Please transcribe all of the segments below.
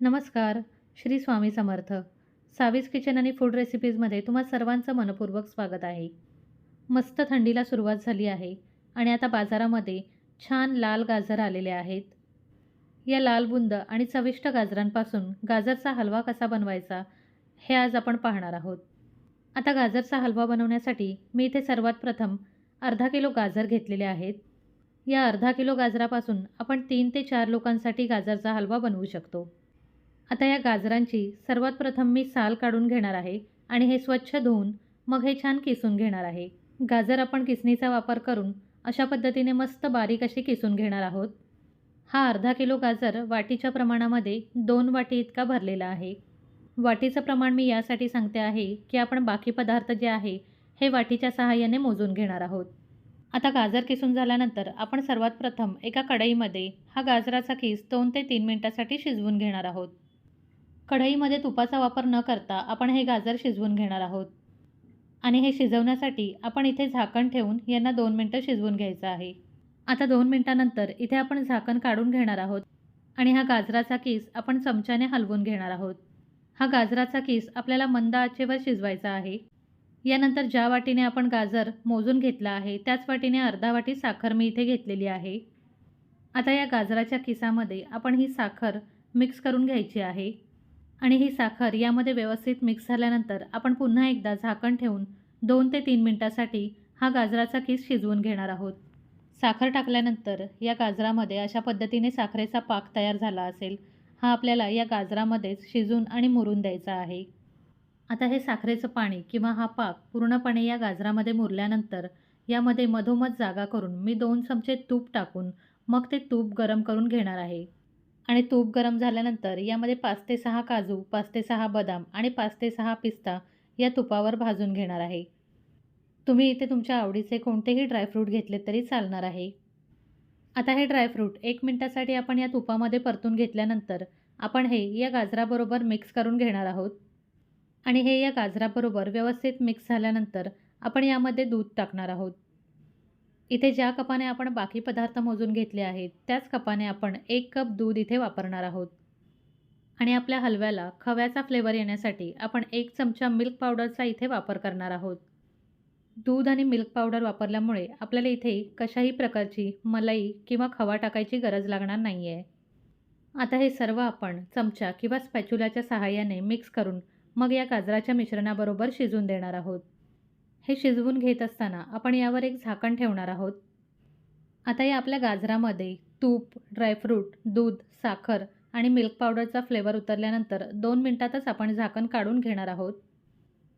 नमस्कार. श्री स्वामी समर्थ. सावीज किचन आणि फूड रेसिपीजमध्ये तुम्हा सर्वांचं मनःपूर्वक स्वागत आहे. मस्त थंडीला सुरुवात झाली आहे आणि आता बाजारामध्ये छान लाल गाजर आलेले आहेत. या लाल बुंद आणि चविष्ट गाजरांपासून गाजरचा हलवा कसा बनवायचा हे आज आपण पाहणार आहोत. आता गाजरचा हलवा बनवण्यासाठी मी इथे सर्वात प्रथम अर्धा किलो गाजर घेतलेले आहेत. या अर्धा किलो गाजरापासून आपण 3 ते 4 लोकांसाठी गाजरचा हलवा बनवू शकतो. आता या गाजरांची सर्वात प्रथम मी साल काढून घेणार आहे आणि हे स्वच्छ धुवून मग हे छान किसून घेणार आहे. गाजर आपण किसणीचा वापर करून अशा पद्धतीने मस्त बारीक अशी किसून घेणार आहोत. हा अर्धा किलो गाजर वाटीच्या प्रमाणामध्ये 2 वाटी इतका भरलेला आहे. वाटीचं प्रमाण मी यासाठी सांगते आहे की आपण बाकी पदार्थ जे आहे हे वाटीच्या सहाय्याने मोजून घेणार आहोत. आता गाजर किसून झाल्यानंतर आपण सर्वात प्रथम एका कढईमध्ये हा गाजराचा किस 2 ते 3 मिनिटासाठी शिजवून घेणार आहोत. कढईमध्ये तुपाचा वापर न करता आपण हे गाजर शिजवून घेणार आहोत आणि हे शिजवण्यासाठी आपण इथे झाकण ठेवून यांना 2 मिनिटं शिजवून घ्यायचं आहे. आता 2 मिनिटानंतर इथे आपण झाकण काढून घेणार आहोत आणि हा गाजराचा किस आपण चमच्याने हलवून घेणार आहोत. हा गाजराचा किस आपल्याला मंद आचेवर शिजवायचा आहे. यानंतर ज्या वाटीने आपण गाजर मोजून घेतला आहे त्याच वाटीने अर्धा वाटी साखर मी इथे घेतलेली आहे. आता या गाजराच्या किसामध्ये आपण ही साखर मिक्स करून घ्यायची आहे आणि ही साखर यामध्ये व्यवस्थित मिक्स झाल्यानंतर आपण पुन्हा एकदा झाकण ठेवून 2 ते 3 मिनिटासाठी हा गाजराचा किस शिजवून घेणार आहोत. साखर टाकल्यानंतर या गाजरामध्ये अशा पद्धतीने साखरेचा पाक तयार झाला असेल. हा आपल्याला या गाजरामध्येच शिजून आणि मुरून द्यायचा आहे. आता हे साखरेचं पाणी किंवा हा पाक पूर्णपणे या गाजरामध्ये मुरल्यानंतर यामध्ये मधोमध जागा करून मी 2 चमचे तूप टाकून मग ते तूप गरम करून घेणार आहे. आणि तूप गरम झाल्यानंतर यामध्ये 5 ते 6 काजू, 5 ते 6 बदाम आणि 5 ते 6 पिस्ता या तुपावर भाजून घेणार आहे. तुम्ही इथे तुमच्या आवडीचे कोणतेही ड्रायफ्रूट घेतले तरी चालणार आहे. आता हे ड्रायफ्रूट 1 मिनिटासाठी आपण या तुपामध्ये परतून घेतल्यानंतर आपण हे या गाजराबरोबर मिक्स करून घेणार आहोत. आणि हे या गाजराबरोबर व्यवस्थित मिक्स झाल्यानंतर आपण यामध्ये दूध टाकणार आहोत. इथे ज्या कपाने आपण बाकी पदार्थ मोजून घेतले आहेत त्याच कपाने आपण 1 कप दूध इथे वापरणार आहोत. आणि आपल्या हलव्याला खव्याचा फ्लेवर येण्यासाठी आपण 1 चमचा मिल्क पावडरचा इथे वापर करणार आहोत. दूध आणि मिल्क पावडर वापरल्यामुळे आपल्याला इथे कशाही प्रकारची मलाई किंवा खवा टाकायची गरज लागणार नाही आहे. आता हे सर्व आपण चमचा किंवा स्पॅच्युलाच्या सहाय्याने मिक्स करून मग या गाजराच्या मिश्रणाबरोबर शिजून देणार आहोत. हे शिजवून घेत असताना आपण यावर एक झाकण ठेवणार आहोत. आता या आपल्या गाजरामध्ये तूप, ड्रायफ्रूट, दूध, साखर आणि मिल्क पावडरचा फ्लेवर उतरल्यानंतर 2 मिनिटातच आपण झाकण काढून घेणार आहोत.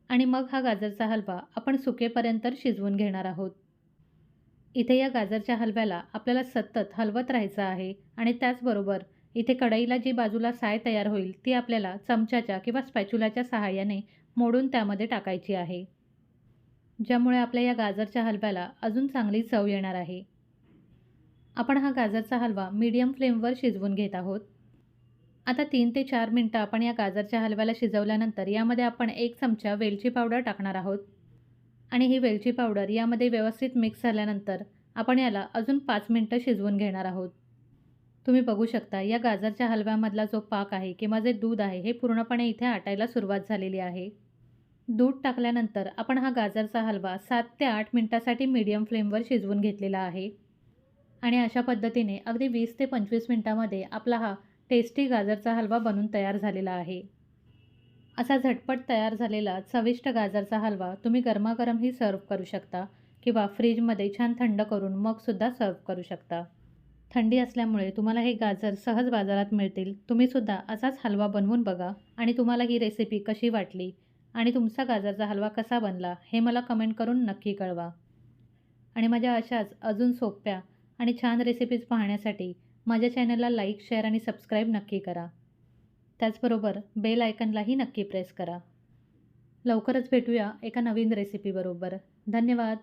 आणि मग हा गाजरचा हलवा आपण सुकेपर्यंत शिजवून घेणार आहोत. इथे या गाजरच्या हलव्याला आपल्याला सतत हलवत राहायचं आहे आणि त्याचबरोबर इथे कढईला जी बाजूला साय तयार होईल ती आपल्याला चमच्याच्या किंवा स्पॅच्युलाच्या सहाय्याने मोडून त्यामध्ये टाकायची आहे. ज्यामुळे आपल्या या गाजरच्या हलव्याला अजून चांगली चव येणार आहे. आपण हा गाजरचा हलवा मीडियम फ्लेमवर शिजवून घेत आहोत. आता 3 ते 4 मिनिटं आपण या गाजरच्या हलव्याला शिजवल्यानंतर यामध्ये आपण 1 चमचा वेलची पावडर टाकणार आहोत. आणि ही वेलची पावडर यामध्ये व्यवस्थित मिक्स झाल्यानंतर आपण याला अजून 5 मिनिटं शिजवून घेणार आहोत. तुम्ही बघू शकता या गाजरच्या हलव्यामधला जो पाक आहे किंवा जे दूध आहे हे पूर्णपणे इथे आटायला सुरुवात झालेली आहे. दूध टाकल्यानंतर आपण हा गाजरचा हलवा 7 ते 8 मिनिटासाठी मीडियम फ्लेमवर शिजवून घेतलेला आहे. आणि अशा पद्धतीने अगदी 20 ते 25 मिनिटामध्ये आपला हा टेस्टी गाजरचा हलवा बनून तयार झालेला आहे. असा झटपट तयार झालेला चविष्ट गाजरचा हलवा तुम्ही गरमागरमही सर्व्ह करू शकता किंवा फ्रीजमध्ये छान थंड करून मगसुद्धा सर्व्ह करू शकता. थंडी असल्यामुळे तुम्हाला हे गाजर सहज बाजारात मिळतील. तुम्हीसुद्धा असाच हलवा बनवून बघा आणि तुम्हाला ही रेसिपी कशी वाटली आणि तुमचा गाजरचा हलवा कसा बनला हे मला कमेंट करून नक्की कळवा. आणि माझ्या अशाच अजून सोप्या आणि छान रेसिपीज पाहण्यासाठी माझ्या चॅनलला लाईक, शेअर आणि सबस्क्राईब नक्की करा. त्याचबरोबर बेल आयकनलाही नक्की प्रेस करा. लवकरच भेटूया एका नवीन रेसिपीबरोबर. धन्यवाद.